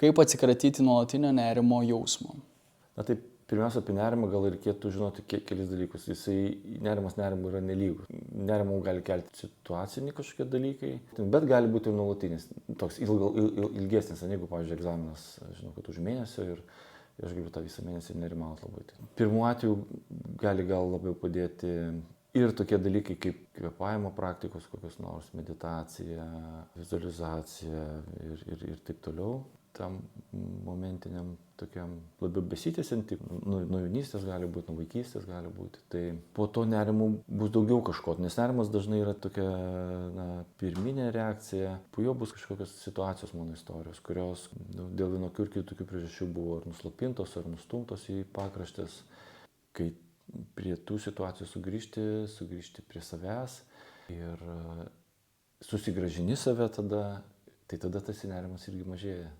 Kaip atsikratyti nuolatinio nerimo jausmo? Na taip, pirmiausia, apie nerimą gal reikėtų žinoti kelis dalykus. Nerimas nerimui yra nelygus. Nerimą gali kelti situaciniai kažkokie dalykai, bet gali būti ir nuolatinis, toks ilgesnis, negu, pavyzdžiui, egzaminas, žinau, kad už mėnesio ir aš galiu tą visą mėnesį nerimaut labai. Pirmu atveju gali gal labiau padėti ir tokie dalykai kaip kvėpavimo praktikos, kokios nors meditacija, vizualizacija ir taip toliau. Tam momentiniam tokiam labiau besitęsianti, nuo jaunystės gali būti, nuo vaikystės gali būti. Tai po to nerimų bus daugiau kažko, nes nerimas dažnai yra tokia pirminė reakcija, po jo bus kažkokios situacijos mano istorijos, kurios dėl vienokių ir kitokių priežasčių buvo ar nuslopintos, ar nustumtos į pakraštes. Kai prie tų situacijų sugrįžti prie savęs ir susigrąžini save tada, tai tada tas nerimas irgi mažėja.